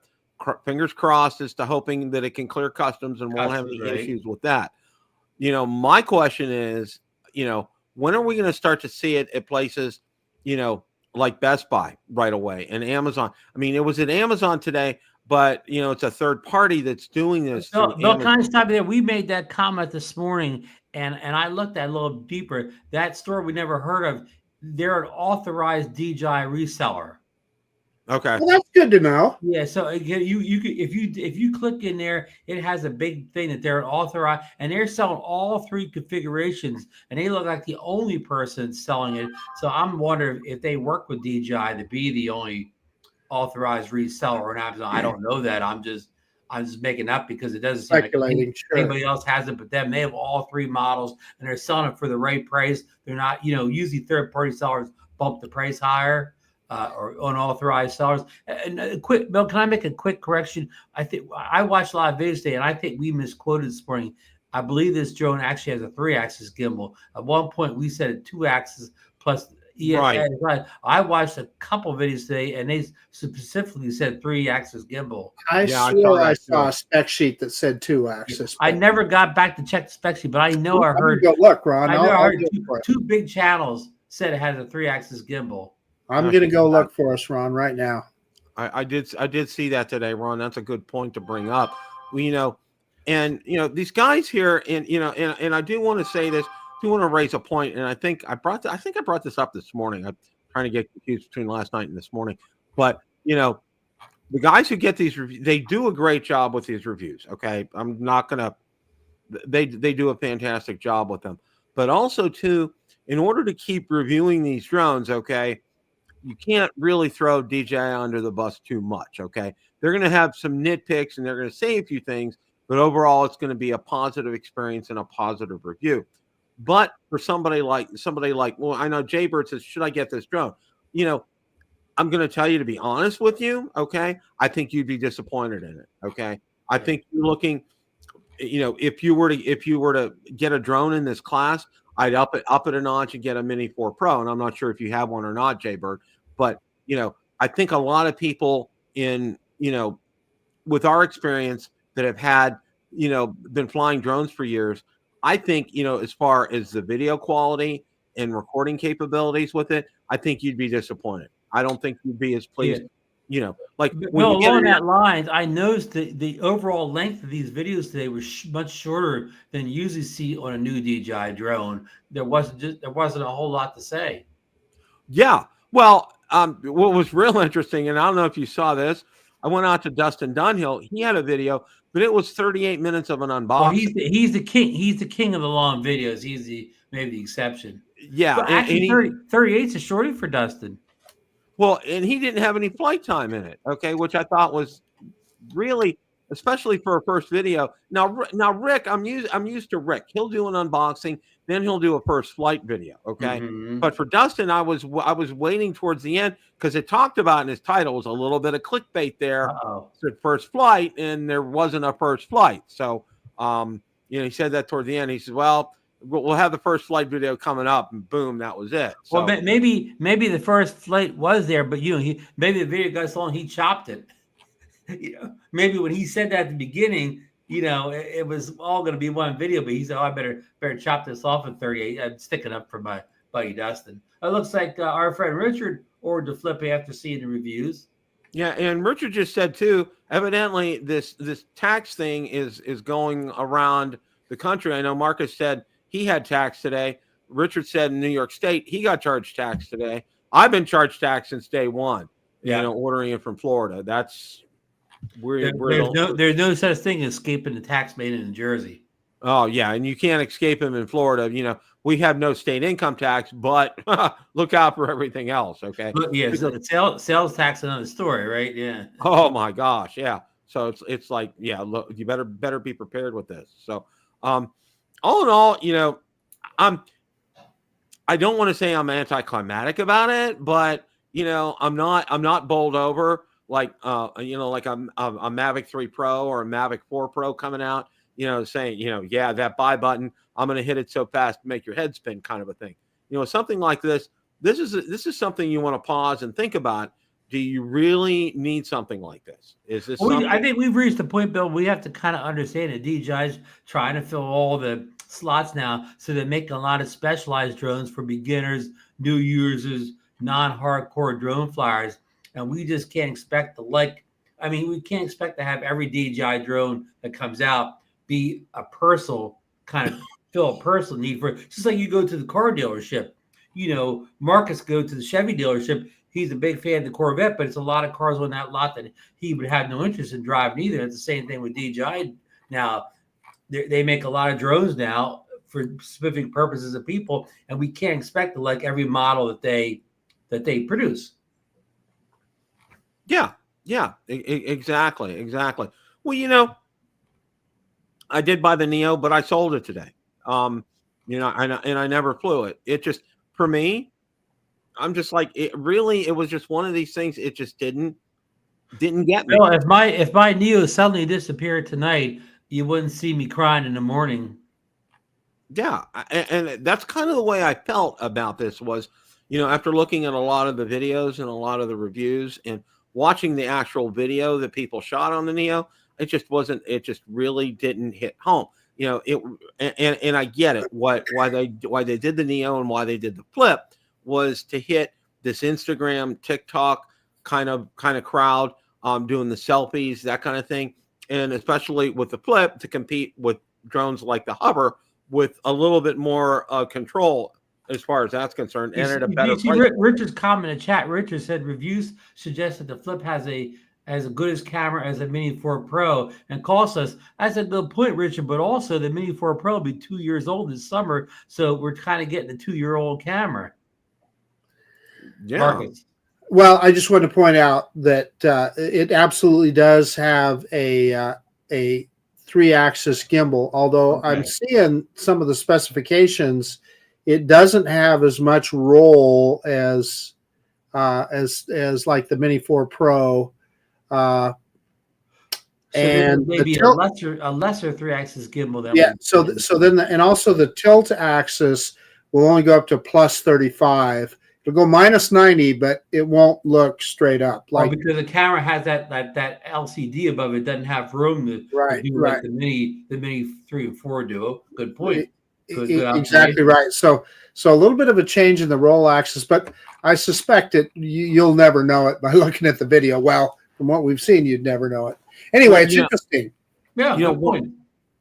Fingers crossed as to hoping that it can clear customs and won't have any issues with that. My question is, when are we going to start to see it at places, like Best Buy right away and Amazon? I mean, it was at Amazon today, but it's a third party that's doing this. Bill, kind of stop there. We made that comment this morning, and I looked at it a little deeper. That store we never heard of, they're an authorized DJI reseller. Okay, well, that's good to know. Yeah, so you could, if you click in there, it has a big thing that they're authorized, and they're selling all 3 configurations, and they look like the only person selling it. So I'm wondering if they work with DJI to be the only authorized reseller on Amazon. I don't know that. I'm just making up because it doesn't seem like anybody else has it, but them. They have all 3 models, and they're selling it for the right price. They're not, usually third-party sellers bump the price higher. Or unauthorized sellers. And quick, Bill, can I make a quick correction? I think I watched a lot of videos today, and I think we misquoted this morning. I believe this drone actually has a 3-axis gimbal. At one point, we said a 2-axis plus. Yeah, right. I watched a couple of videos today, and they specifically said 3-axis gimbal. I swear I saw a spec sheet that said 2-axis. I never got back to check the spec sheet, but I know I heard. Go look, Ron. I heard two big channels said it has a 3-axis gimbal. I'm going to go look for us, Ron, right now. I did see that today, Ron. That's a good point to bring up. Well, these guys here, and I do want to say this. I do want to raise a point, and I think I brought this up this morning. I'm trying to get confused between last night and this morning, but the guys who get these reviews, they do a great job with these reviews. Okay, I'm not gonna. They do a fantastic job with them, but also too, in order to keep reviewing these drones, okay. You can't really throw DJI under the bus too much, okay? They're going to have some nitpicks and they're going to say a few things, but overall it's going to be a positive experience and a positive review. But for somebody like, well, I know Jaybird says, should I get this drone? I'm going to tell you, to be honest with you, okay? I think you'd be disappointed in it, okay? I think you're looking, if you were to get a drone in this class, I'd up it a notch and get a Mini 4 Pro. And I'm not sure if you have one or not, Jaybird. But, I think a lot of people with our experience that have had, been flying drones for years, I think, as far as the video quality and recording capabilities with it, I think you'd be disappointed. I don't think you'd be as pleased. Along that line, I noticed the overall length of these videos today was much shorter than you usually see on a new DJI drone. There wasn't a whole lot to say. Yeah. Well, what was real interesting, and I don't know if you saw this, I went out to Dustin Dunhill. He had a video, but it was 38 minutes of an unboxing. Well, he's the king. He's the king of the long videos. He's maybe the exception. Yeah. But actually, 38 is a shorty for Dustin. Well, and he didn't have any flight time in it, okay, which I thought was really, especially for a first video. Now Rick, I'm used to Rick. He'll do an unboxing, then he'll do a first flight video, okay? Mm-hmm. But for Dustin, I was waiting towards the end because it talked about in his title was a little bit of clickbait there. Said first flight, and there wasn't a first flight. So, he said that toward the end. He said, well, we'll have the first flight video coming up, and boom, that was it. So, well, maybe the first flight was there, but maybe the video got so long he chopped it. Maybe when he said that at the beginning, it was all going to be one video, but he said, "Oh, I better chop this off at 38." I'm sticking up for my buddy Dustin. It looks like our friend Richard ordered the Flip after seeing the reviews. Yeah, and Richard just said too. Evidently, this tax thing is going around the country. I know Marcus said he had tax today. Richard said in New York State he got charged tax today. I've been charged tax since day one. Yeah. Ordering it from Florida. That's there's no such thing as escaping the tax made in New Jersey. Oh yeah, and you can't escape them in Florida. We have no state income tax, but look out for everything else. Okay. Yeah, so sales tax, another story, right? Yeah. Oh my gosh, yeah. So it's like, yeah, look, you better be prepared with this. So, all in all, I don't want to say I'm anticlimactic about it, but I'm not bowled over like like a Mavic 3 Pro or a Mavic 4 Pro coming out, saying, yeah, that buy button, I'm going to hit it so fast to make your head spin kind of a thing. Something like this is something you want to pause and think about. Do you really need something like this? Is this I think we've reached the point, Bill, we have to kind of understand that DJI's trying to fill all the slots now, so they're making a lot of specialized drones for beginners, new users, non-hardcore drone flyers. And we just can't expect we can't expect to have every DJI drone that comes out be a personal kind of fill a personal need for it. Just like you go to the car dealership, Marcus go to the Chevy dealership. He's a big fan of the Corvette, but it's a lot of cars on that lot that he would have no interest in driving either. It's the same thing with DJI. Now, they make a lot of drones now for specific purposes of people, and we can't expect to like every model that they produce. Yeah, exactly. Well, I did buy the Neo, but I sold it today. And I never flew it. It just, for me, I'm just like, it was just one of these things. It just didn't get me. Well, if my Neo suddenly disappeared tonight, you wouldn't see me crying in the morning. Yeah, and that's kind of the way I felt about this was, after looking at a lot of the videos and a lot of the reviews and watching the actual video that people shot on the Neo, it just really didn't hit home. And I get it. Why they did the Neo and why they did the Flip was to hit this Instagram, TikTok kind of crowd, doing the selfies, that kind of thing, and especially with the Flip to compete with drones like the Hover with a little bit more control as far as that's concerned, and at a better price. Richard's comment in chat. Richard said reviews suggest that the Flip has as good as camera as a Mini 4 Pro and costs us. That's a good point, Richard. But also the Mini 4 Pro will be 2 years old this summer, so we're kind of getting a 2-year-old camera. Yeah. Marcus. Well, I just want to point out that it absolutely does have a 3-axis gimbal, although Okay. I'm seeing some of the specifications, it doesn't have as much roll as like the Mini 4 Pro. And maybe a lesser 3-axis gimbal. And also the tilt axis will only go up to plus 35. It'll go minus 90, but it won't look straight up. Because the camera has that LCD above it, doesn't have room to do like the Mini 3 and 4 do. Good point. Good exactly right. So a little bit of a change in the roll axis, but I suspect you'll never know it by looking at the video. Well, from what we've seen, you'd never know it. Anyway, it's interesting. Yeah, good point.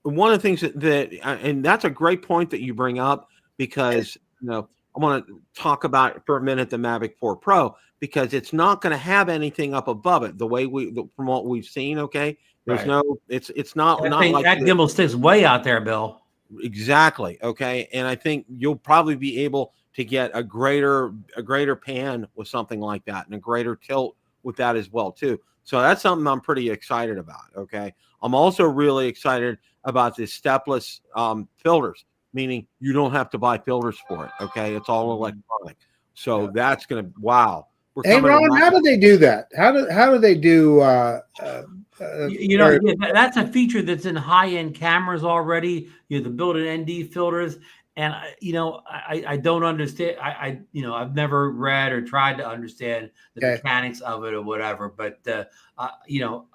One of the things that and that's a great point that you bring up, because I want to talk about for a minute the Mavic 4 Pro, because it's not going to have anything up above it the way from what we've seen. Okay, there's it's not like that gimbal sticks way out there, Bill. Exactly. Okay, and I think you'll probably be able to get a greater pan with something like that, and a greater tilt with that as well too. So that's something I'm pretty excited about. Okay, I'm also really excited about the stepless filters, meaning you don't have to buy filters for it. Okay, it's all electronic. So that's gonna Hey Ron, how do they do that? How do they do? That's a feature that's in high-end cameras already. The built-in ND filters, and I don't understand. I've never read or tried to understand the mechanics of it or whatever. But I know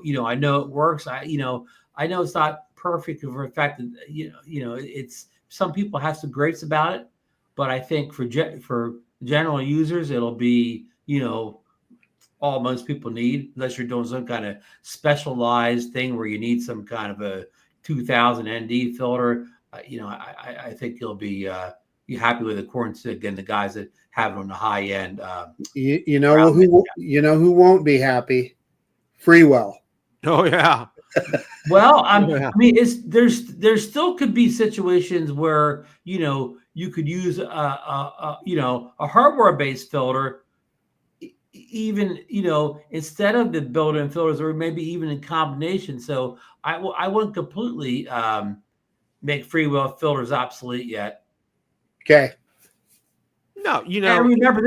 it works. I know it's not perfect for the fact that it's some people have some gripes about it, but I think for general users, it'll be, all most people need, unless you're doing some kind of specialized thing where you need some kind of a 2000 ND filter. I think you'll be happy with it, according to, again, the guys that have it on the high end. Who won't be happy? Freewell. Oh yeah. Well, I mean, there still could be situations where you could use a hardware-based filter, even instead of the built-in filters, or maybe even in combination. So I wouldn't completely make Freewell filters obsolete yet. Okay. No, And remember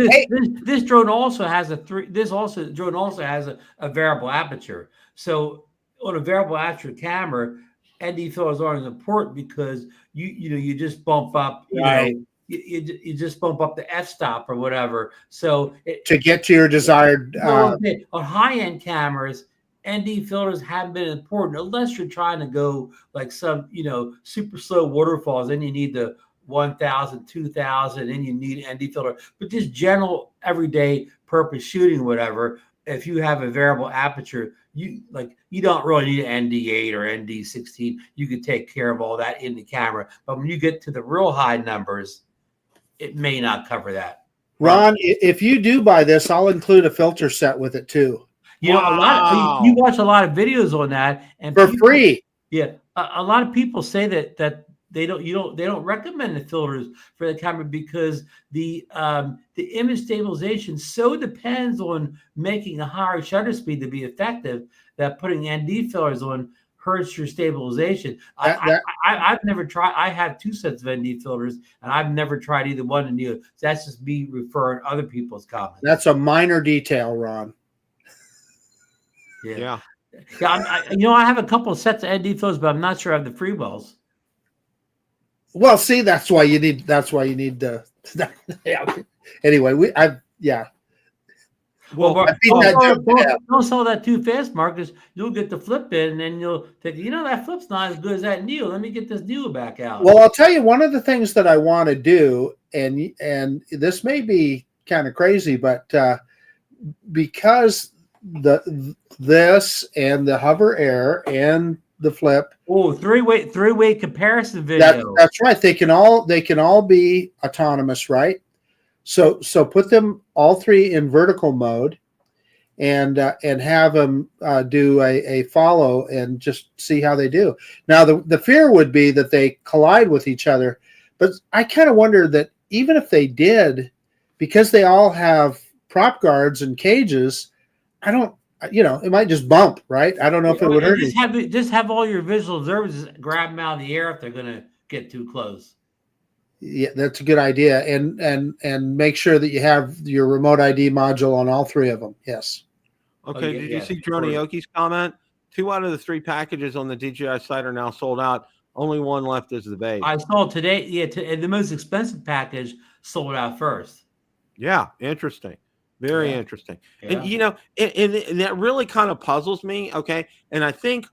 this drone also has drone also has a variable aperture. So on a variable aperture camera, ND filters aren't as important, because you just bump up, you just bump up the f-stop or whatever. So to get to your desired on high-end cameras, ND filters haven't been important, unless you're trying to go like some super slow waterfalls. Then you need the 1000, 2000, and you need an ND filter. But just general everyday purpose shooting, whatever, if you have a variable aperture, you don't really need an ND8 or ND16. You can take care of all that in the camera. But when you get to the real high numbers, it may not cover that. Ron, if you do buy this, I'll include a filter set with it too. You watch a lot of videos on that, and for free. Yeah, a lot of people say that they don't recommend the filters for the camera, because the image stabilization so depends on making a higher shutter speed to be effective, that putting ND filters on hurts your stabilization. That- I've never tried. I have 2 sets of ND filters, and I've never tried either one in Neo. So that's just me referring other people's comments. That's a minor detail, Ron. Yeah. I have a couple of sets of ND filters, but I'm not sure I have the free wells. Well, see, that's why you need the. Yeah. Anyway, Well, I beat that don't sell that too fast, Marcus. You'll get the flip in, and then you'll think, that flip's not as good as that Neo. Let me get this Neo back out. Well, I'll tell you one of the things that I want to do, and this may be kind of crazy, but because this and the Hover Air and the Flip. Oh, three-way comparison video. That's right. They can all be autonomous, right? So put them all 3 in vertical mode, and have them do a follow and just see how they do. Now the fear would be that they collide with each other, but I kind of wonder that even if they did, because they all have prop guards and cages, I don't. It might just bump, right? I don't know if it would hurt. Just have all your visual observers grab them out of the air if they're going to get too close. Yeah, that's a good idea, and make sure that you have your remote ID module on all 3 of them. Yes. Okay. Did you see Joni Oki's comment? 2 out of the 3 packages on the DJI site are now sold out. Only one left is the base. I saw today. Yeah, the most expensive package sold out first. Yeah, interesting. Very interesting. Yeah. And that really kind of puzzles me. Okay. And I think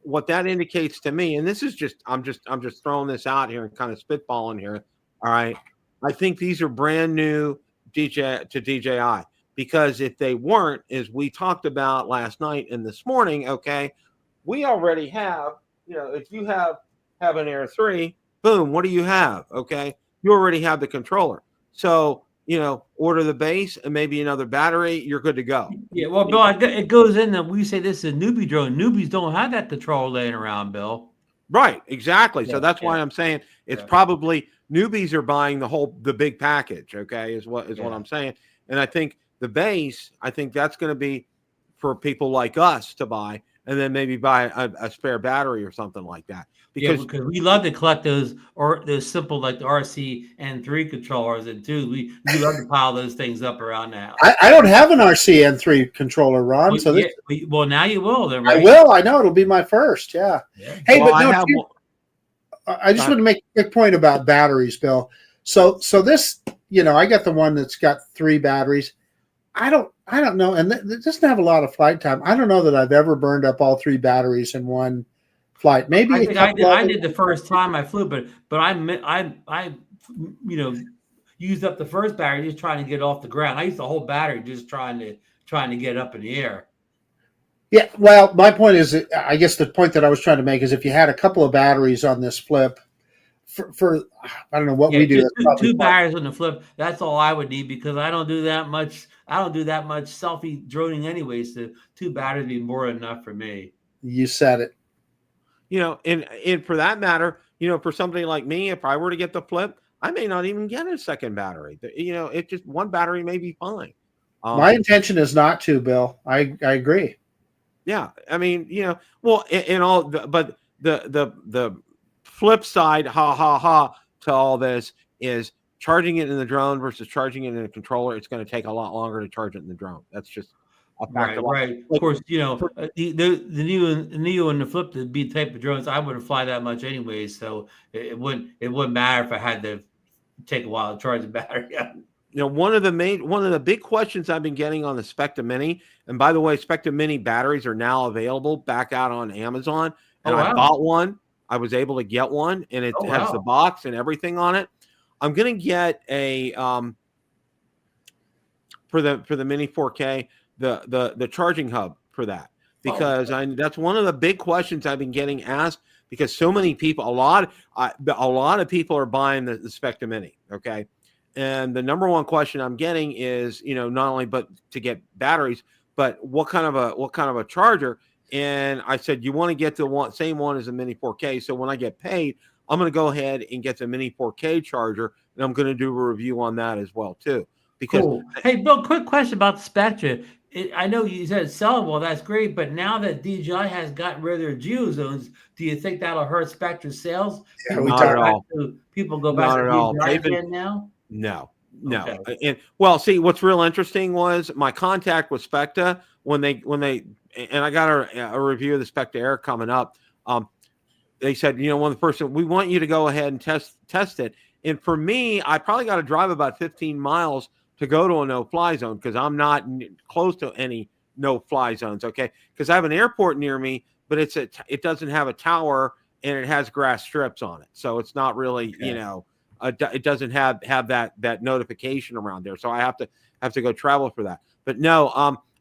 what that indicates to me, and this is just, I'm just throwing this out here and kind of spitballing here. All right. I think these are brand new DJI, because if they weren't, as we talked about last night and this morning, okay, we already have, if you have an Air 3, boom, what do you have? Okay. You already have the controller. So, order the base and maybe another battery, you're good to go. Yeah, well, Bill, it goes in that we say this is a newbie drone. Newbies don't have that control laying around, Bill. Right, exactly. Yeah, so that's why I'm saying it's probably newbies are buying the big package. Okay, is what I'm saying. And I think the base, that's going to be for people like us to buy, and then maybe buy a spare battery or something like that. Because we love to collect those simple, like the RC-N2 controllers, and we love to pile those things up around now. I don't have an RC-N2 controller, Ron. Well, now you will. Then, right? I will. I know it'll be my first. Yeah. Hey, well, I just want to make a quick point about batteries, Bill. So this, I got the one that's got 3 batteries. I don't know, and it doesn't have a lot of flight time. I don't know that I've ever burned up all 3 batteries in one flight. Maybe I did the first time I flew, but I used up the first battery just trying to get off the ground. I used the whole battery just trying to get up in the air. Yeah, well, my point is, I guess the point that I was trying to make is if you had a couple of batteries on this Flip, for I don't know what we do. Two batteries on the Flip. That's all I would need, because I don't do that much. I don't do that much selfie droning anyways. So 2 batteries would be more than enough for me. You said it. And for that matter, for somebody like me, if I were to get the Flip, I may not even get a second battery. It just one battery may be fine. My intention is not to, Bill. I agree. Yeah, I mean, well, but the flip side, to all this is charging it in the drone versus charging it in a controller. It's going to take a lot longer to charge it in the drone. That's just a fact. Right. Of course, the Neo and the Flip, to be the type of drones, I wouldn't fly that much anyway, so it wouldn't matter if I had to take a while to charge the battery. One of the big questions I've been getting on the Spectre Mini, and by the way, Spectre Mini batteries are now available back out on Amazon, and I bought one. I was able to get one, and it has the box and everything on it. I'm going to get a for the Mini 4K, the charging hub for that, because that's one of the big questions I've been getting asked, because so many people, a lot of people are buying the Spectre Mini. Okay. And the number one question I'm getting is, not only but to get batteries, but what kind of a charger. And I said, you want to get the same one as the Mini 4K. So when I get paid, I'm going to go ahead and get the Mini 4K charger, and I'm going to do a review on that as well too. Because Hey, Bill, quick question about the Spectre. I know you said it's sellable. That's great, but now that DJI has gotten rid of their geo zones, do you think that'll hurt Spectre's sales? Yeah, we Not talked at all. People go back Not to at all. DJI They've been again now. no. Okay. And well, see, what's real interesting was my contact with Specta when they and I got a review of the Specta Air coming up. They said, one of the person, we want you to go ahead and test it. And for me, I probably got to drive about 15 miles to go to a no-fly zone because I'm not close to any no-fly zones. Okay, because I have an airport near me, but it doesn't have a tower and it has grass strips on it, so it's not really it doesn't have that notification around there. So I have to go travel for that. But no,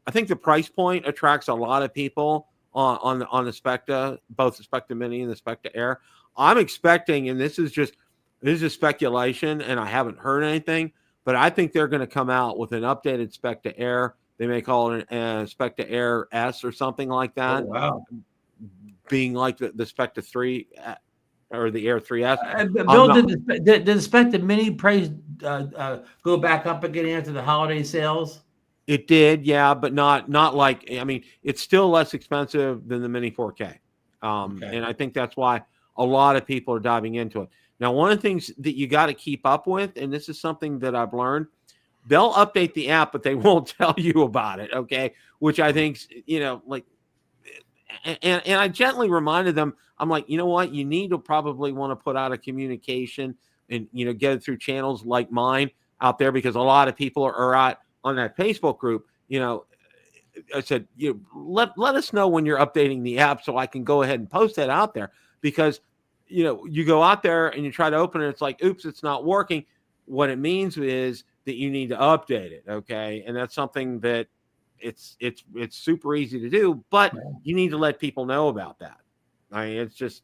I think the price point attracts a lot of people on the Specta, both the Specta Mini and the Specta Air. I'm expecting, and this is speculation, and I haven't heard anything, but I think they're going to come out with an updated Specta Air. They may call it a Specta Air S or something like that. Oh, wow. Being like the Specta 3 or the Air 3S. Bill, did the Specta Mini price go back up again after the holiday sales? It did, yeah, but not like, it's still less expensive than the Mini 4K. And I think that's why a lot of people are diving into it. Now, one of the things that you got to keep up with, and this is something that I've learned, they'll update the app, but they won't tell you about it, okay? Which I think, and I gently reminded them, I'm like, you know what? You need to probably want to put out a communication and, get it through channels like mine out there, because a lot of people are out on that Facebook group. I said, let us know when you're updating the app so I can go ahead and post that out there, because, you go out there and you try to open it. It's like, oops, it's not working. What it means is that you need to update it. Okay. And that's something that it's super easy to do, but you need to let people know about that. It's just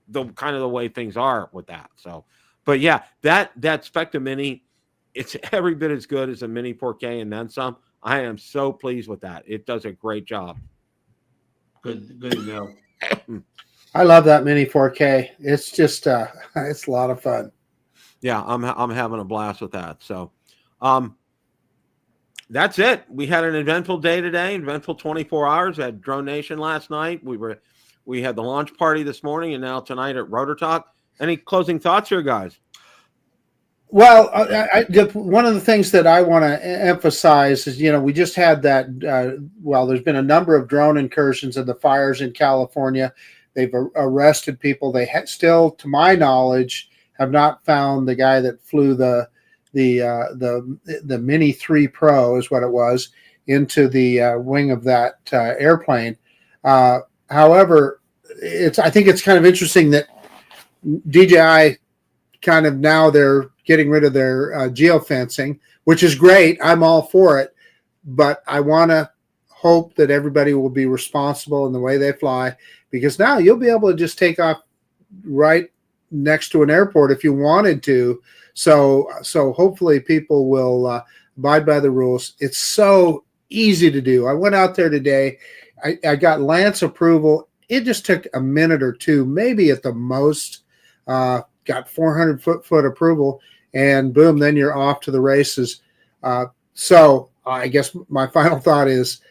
the kind of the way things are with that. So, but yeah, that Specta Mini, it's every bit as good as a Mini 4K and then some. I am so pleased with that. It does a great job. Good to know. I love that Mini 4K. It's just it's a lot of fun. Yeah, I'm having a blast with that. So, that's it. We had an eventful day today, eventful 24 hours at Drone Nation last night. We had the launch party this morning, and now tonight at Rotor Talk. Any closing thoughts here, guys? Well, one of the things that I want to emphasize is, we just had that. There's been a number of drone incursions and the fires in California. They've arrested people. They still, to my knowledge, have not found the guy that flew the Mini 3 Pro, is what it was, into the wing of that airplane. However, I think it's kind of interesting that DJI kind of now they're getting rid of their geofencing, which is great. I'm all for it, but I want to hope that everybody will be responsible in the way they fly, because now you'll be able to just take off right next to an airport if you wanted to. So hopefully people will abide by the rules. It's so easy to do. I went out there today. I got Lance approval. It just took a minute or two, maybe at the most. Got 400 foot approval, and boom, then you're off to the races. So I guess my final thought is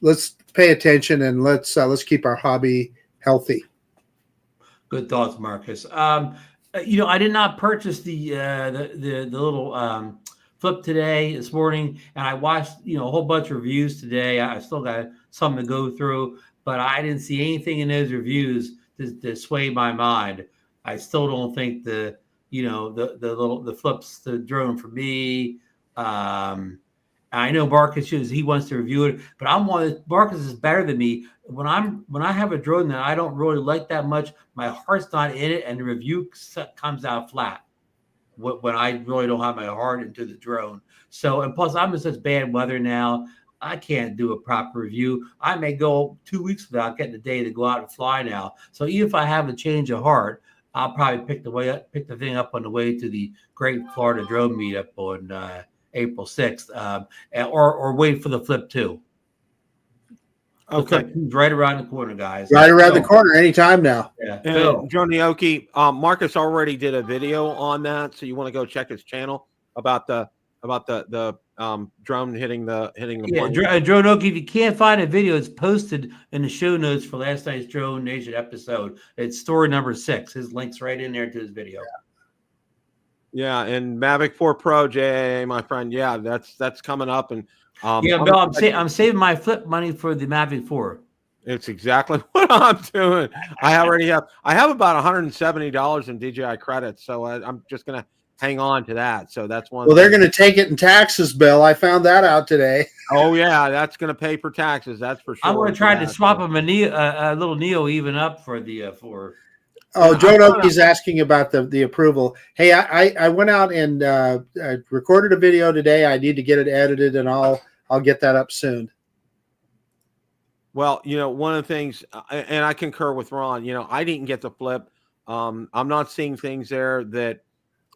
let's pay attention and let's keep our hobby healthy. Good thoughts, Marcus. I did not purchase the little Flip this morning, and I watched a whole bunch of reviews today. I still got something to go through, but I didn't see anything in those reviews to sway my mind. I still don't think the Flip's the drone for me. I know Marcus he wants to review it, but Marcus is better than me. When I have a drone that I don't really like that much, my heart's not in it, and the review comes out flat. When I really don't have my heart into the drone. So, and plus I'm in such bad weather now, I can't do a proper review. I may go 2 weeks without getting a day to go out and fly now. So even if I have a change of heart, I'll probably pick the thing up on the way to the Great Florida Drone Meetup on April 6th, or wait for the Flip 2. Okay, right around the corner, guys. Right around the corner, anytime now. Yeah. And Johnny Oki, Marcus already did a video on that, so you want to go check his channel about the about the drone hitting the Yeah, plane. Drone Oak, if you can't find a video, it's posted in the show notes for last night's Drone Nation episode. It's story number 6. His link's right in there to his video. Yeah, and Mavic 4 Pro, JA, my friend. Yeah, that's coming up, and Yeah, Bill, I'm saving my flip money for the Mavic 4. it's exactly what I'm doing. I have about $170 in DJI credits, so I'm just gonna hang on to that. So that's one. Well, they're going to take it in taxes, Bill. I found that out today. Oh yeah, that's gonna pay for taxes. That's for sure. I'm going to try to swap him a little Neo even up for the 4. Oh, Joe Noki's asking about the approval. Hey, I went out and I recorded a video today. I need to get it edited, and I'll get that up soon. Well, one of the things, and I concur with Ron. I didn't get the flip. I'm not seeing things there that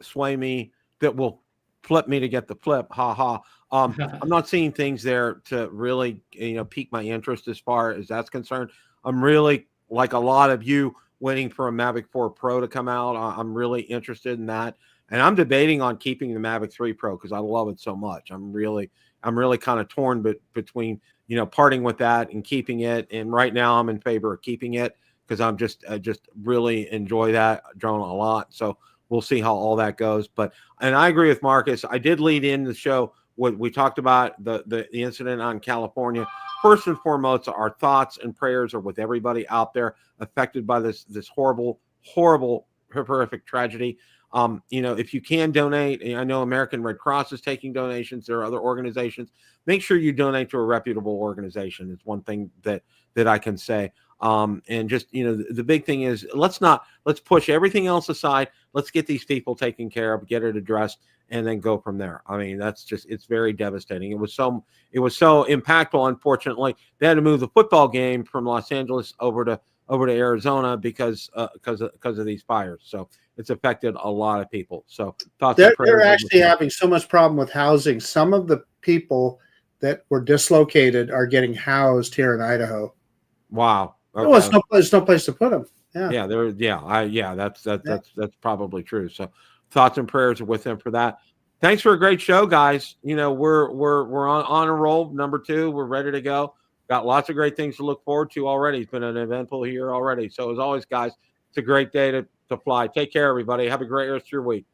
sway me, that will flip me to get the flip. Ha ha. I'm not seeing things there to really, pique my interest as far as that's concerned. I'm really, like a lot of you, waiting for a Mavic 4 Pro to come out. I'm really interested in that, and I'm debating on keeping the Mavic 3 Pro because I love it so much. I'm really kind of torn between parting with that and keeping it. And right now, I'm in favor of keeping it because I just really enjoy that drone a lot. So we'll see how all that goes. And I agree with Marcus. I did lead in the show. What we talked about the incident on California. First and foremost, our thoughts and prayers are with everybody out there affected by this horrible, horrific tragedy. If you can donate, I know American Red Cross is taking donations. There are other organizations. Make sure you donate to a reputable organization. It's one thing that I can say. And just, the big thing is let's push everything else aside. Let's get these people taken care of, get it addressed, and then go from there. I mean, it's very devastating. It was so impactful. Unfortunately, they had to move the football game from Los Angeles over to Arizona because of these fires. So it's affected a lot of people. So they're actually having so much problem with housing. Some of the people that were dislocated are getting housed here in Idaho. Wow. Okay. Well, there's no place to put them. That's probably true. So thoughts and prayers are with them for that. Thanks for a great show, guys. We're on a roll. Number 2, we're ready to go. Got lots of great things to look forward to already. It's been an eventful year already. So as always, guys, it's a great day to fly. Take care, everybody. Have a great rest of your week.